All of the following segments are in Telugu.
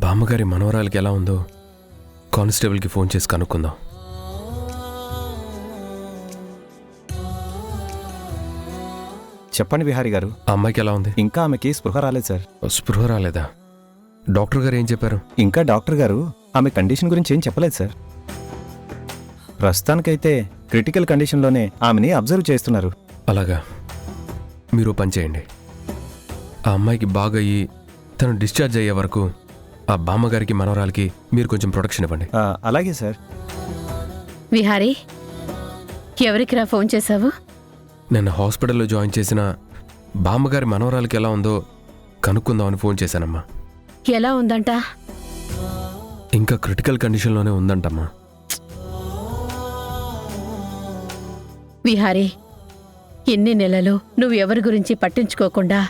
బామ్మగారి మనవరాలకి ఎలా ఉందో కానిస్టేబుల్కి ఫోన్ చేసి కనుక్కుందాం. చెప్పండి విహారీ గారు. ఆ అమ్మాయికి ఎలా ఉంది? ఇంకా ఆమెకి స్పృహ రాలేదు సార్. స్పృహ రాలేదా? డాక్టర్ గారు ఏం చెప్పారు? ఇంకా డాక్టర్ గారు ఆమె కండిషన్ గురించి ఏం చెప్పలేదు సార్. ప్రస్తుతానికైతే క్రిటికల్ కండిషన్లోనే ఆమెని అబ్జర్వ్ చేస్తున్నారు. అలాగా. మీరు పని చేయండి. ఆ అమ్మాయికి బాగా అయ్యి తను డిశ్చార్జ్ అయ్యే వరకు ఆ బామ్మగారికి మనవరాలకి మీరు కొంచెం ప్రొటెక్షన్ ఇవ్వండి. అలాగే సార్. విహారీ, ఎవరికిరా ఫోన్ చేశావు? నేను హాస్పిటల్లో జాయిన్ చేసిన బామ్మగారి మనవరాలకి ఎలా ఉందో కనుక్కుందామని ఫోన్ చేశానమ్మా. ఎలా ఉందంట? ఇంకా క్రిటికల్ కండిషన్లోనే ఉందంటమ్మా. విహారీ, ఎన్ని నెలలు నువ్వు ఎవరి గురించి పట్టించుకోకుండా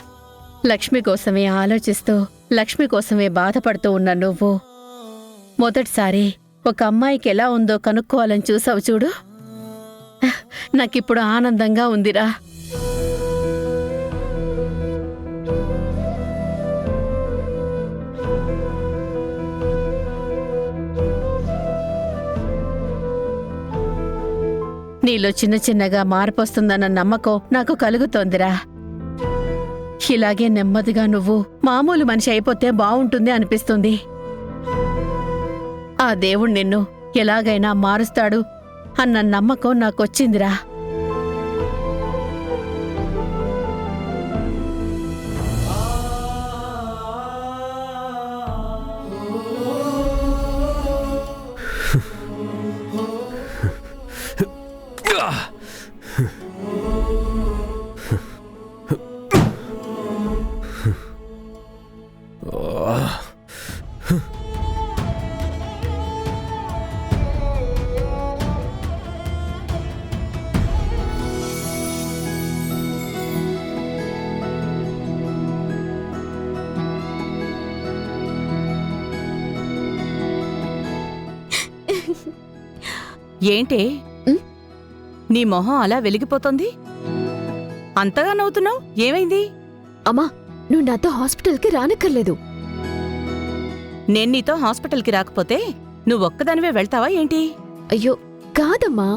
లక్ష్మి కోసమే ఆలోచిస్తూ లక్ష్మి కోసమే బాధపడుతూ ఉన్న నువ్వు మొదటిసారి ఒక అమ్మాయికి ఎలా ఉందో కనుక్కోవాలని చూసావు చూడు. నాకిప్పుడు ఆనందంగా ఉందిరా. నీలో చిన్న చిన్నగా మార్పు వస్తుందన్న నమ్మకం నాకు కలుగుతోందిరా. ఇలాగే నెమ్మదిగా నువ్వు మామూలు మనిషి అయిపోతే బావుంటుంది అనిపిస్తుంది. ఆ దేవుడు నిన్ను ఎలాగైనా మారుస్తాడు అన్న నమ్మకం నాకొచ్చిందిరా. ఏంటే నీ మొహం అలా వెలిగిపోతోంది? అంతగా నవ్వుతున్నావు, ఏమైంది? అమ్మా, నువ్వు నాతో హాస్పిటల్కి రానక్కర్లేదు. నేను నీతో హాస్పిటల్కి రాకపోతే నువ్వొక్కదానివే వెళ్తావా ఏంటి? అయ్యో కాదమ్మా,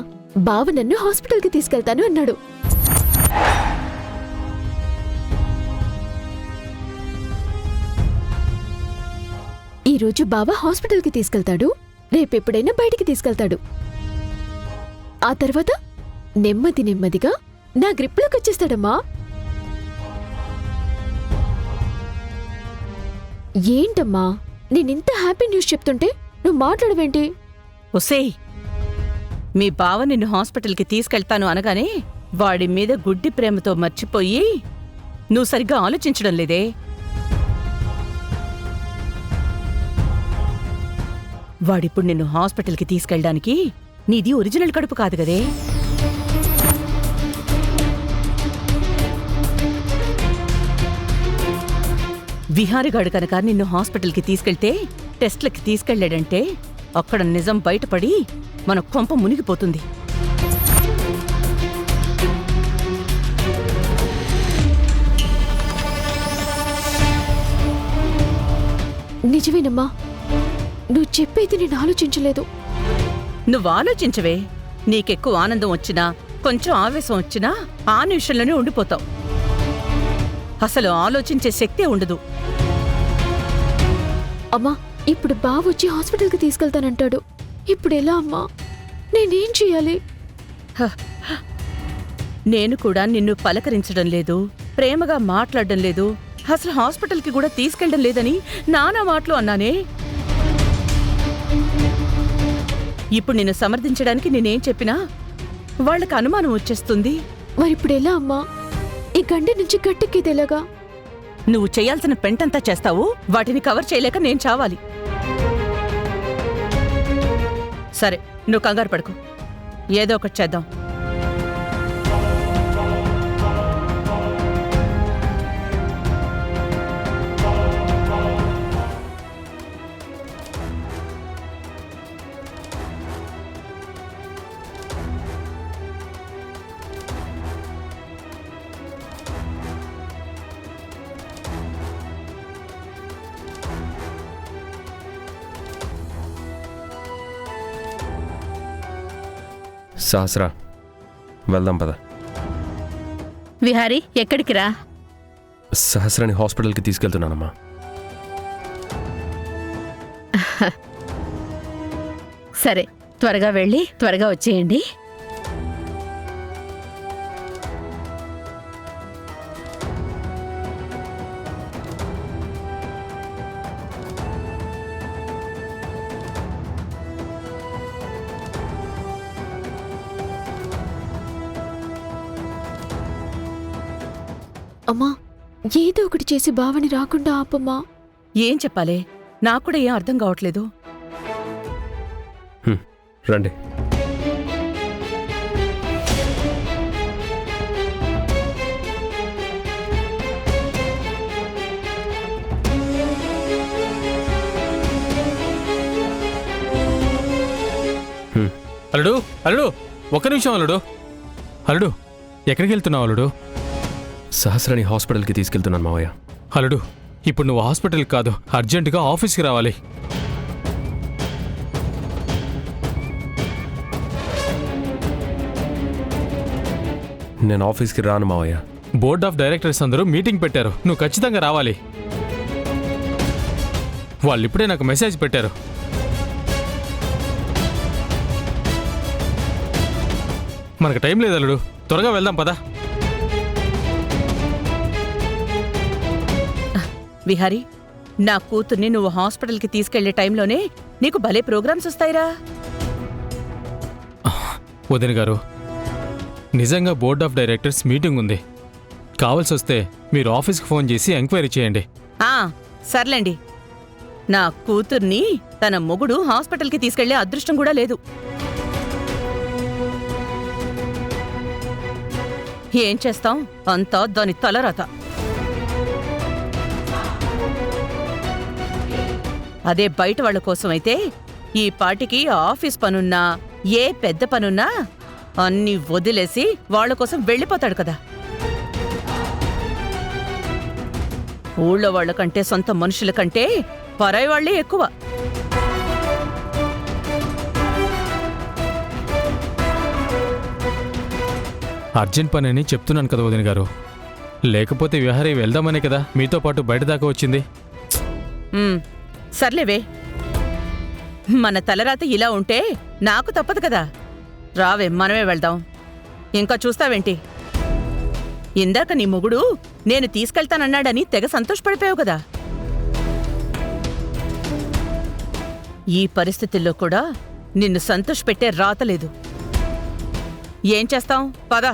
బావ నన్ను హాస్పిటల్కి తీసుకెళ్తాను అన్నాడు. ఈరోజు బావ హాస్పిటల్కి తీసుకెళ్తాడు, రేపెప్పుడైనా బయటికి తీసుకెళ్తాడు. ఆ తర్వాత నెమ్మది నెమ్మదిగా నా గ్రిప్లోకి వచ్చేస్తాడమ్మా. ఏంటమ్మా, నేనింత హ్యాపీ న్యూస్ చెప్తుంటే నువ్వు మాట్లాడవేంటి? ఒసేయ్, మీ బావ నిన్ను హాస్పిటల్కి తీసుకెళ్తాను అనగానే వాడి మీద గుడ్డి ప్రేమతో మర్చిపోయి నువ్వు సరిగ్గా ఆలోచించడం లేదే. వాడిప్పుడు నిన్ను హాస్పిటల్కి తీసుకెళ్ళడానికి నీది ఒరిజినల్ కడుపు కాదు గదే. విహారిగాడు కనుక నిన్ను హాస్పిటల్కి తీసుకెళ్తే టెస్ట్లకి తీసుకెళ్లాడంటే అక్కడ నిజం బయటపడి మన కొంప మునిగిపోతుంది. నిజమేనమ్మా, నువ్వు చెప్పేది నేను ఆలోచించలేదు. నువ్వు ఆలోచించవే. నీకెక్కువ ఆనందం వచ్చినా కొంచెం ఆవేశం వచ్చినా ఆ నిమిషంలోనే ఉండిపోతావు. అసలు ఆలోచించే శక్తే ఉండదు. అమ్మా, ఇప్పుడు బావ వచ్చి హాస్పిటల్కి తీసుకెళ్తానంటాడు. ఇప్పుడు ఎలా అమ్మా? నేనేం చెయ్యాలి? నేను కూడా నిన్ను పలకరించడం లేదు, ప్రేమగా మాట్లాడడం లేదు, అసలు హాస్పిటల్కి కూడా తీసుకెళ్ళడం లేదని నానా మాటలు అన్నానే. ఇప్పుడు నిన్ను సమర్థించడానికి నేనేం చెప్పినా వాళ్ళకి అనుమానం వచ్చేస్తుంది. మరిప్పుడు ఎలా అమ్మా? ఈ గండి నుంచి గట్టెక్కేది ఎలాగా? నువ్వు చేయాల్సిన పెంటంతా చేస్తావు, వాటిని కవర్ చేయలేక నేను చావాలి. సరే, నువ్వు కంగారు పడుకో, ఏదో ఒకటి చేద్దాం. సహస్రా వెళ్దాం పద. విహారీ ఎక్కడికి రా? సహస్రాని హాస్పిటల్కి తీసుకెళ్తున్నానమ్మా. సరే, త్వరగా వెళ్ళి త్వరగా వచ్చేయండి. అమ్మా, ఏదో ఒకటి చేసి బావని రాకుండా ఆపమ్మా. ఏం చెప్పాలే, నాకు కూడా ఏం అర్థం కావట్లేదు. రండి. అల్లుడు, అల్లుడు, ఒక్క నిమిషం అల్లుడు. అల్లుడు, ఎక్కడికి వెళ్తున్నావు అల్లుడు? సహస్రాని హాస్పిటల్కి తీసుకెళ్తున్నాను మావయ్య. అల్లుడు, ఇప్పుడు నువ్వు హాస్పిటల్కి కాదు, అర్జెంటుగా ఆఫీస్కి రావాలి. నేను ఆఫీస్కి రాను మావయ్య. బోర్డ్ ఆఫ్ డైరెక్టర్స్ అందరూ మీటింగ్ పెట్టారు, నువ్వు ఖచ్చితంగా రావాలి. వాళ్ళు ఇప్పుడే నాకు మెసేజ్ పెట్టారు. మనకు టైం లేదు అల్లుడు, త్వరగా వెళ్దాం పదా. విహారీ, నా కూతుర్ని నువ్వు హాస్పిటల్కి తీసుకెళ్లే టైంలోనే నీకు భలే ప్రోగ్రామ్స్ వస్తాయిరా. వదిన గారు, నిజంగా బోర్డ్ ఆఫ్ డైరెక్టర్స్ మీటింగ్ ఉంది. కావాల్సి వస్తే మీరు ఆఫీస్కి ఫోన్ చేసి ఎంక్వైరీ చేయండి. సర్లేండి, నా కూతుర్ని తన మొగుడు హాస్పిటల్కి తీసుకెళ్లే అదృష్టం కూడా లేదు. ఏం చేస్తాం, అంతా దాని తలరాత. అదే బయట వాళ్ల కోసమైతే ఈ పాటికి ఆఫీస్ పనున్నా ఏ పెద్ద పనున్నా అన్నీ వదిలేసి వాళ్ల కోసం వెళ్ళిపోతాడు కదా. ఊళ్ళో వాళ్ల కంటే సొంత మనుషుల కంటే పరాయి వాళ్లే ఎక్కువ. అర్జెంట్ పని అని చెప్తున్నాను కదా వదిన గారు, లేకపోతే విహారీ వెళ్దామనే కదా మీతో పాటు బయట దాకా వచ్చింది. సర్లేవే, మన తలరాత ఇలా ఉంటే నాకు తప్పదు కదా. రావే, మనమే వెళ్దాం. ఇంకా చూస్తావేంటి? ఇందాక నీ మొగుడు నేను తీసుకెళ్తానన్నాడని తెగ సంతోషపడిపోయావు కదా. ఈ పరిస్థితుల్లో కూడా నిన్ను సంతోషపెట్టే రాతలేదు. ఏం చేస్తాం, పద.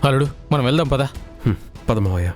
అల్లుడు, మనం వెళ్దాం పదా. పద మావయ్య.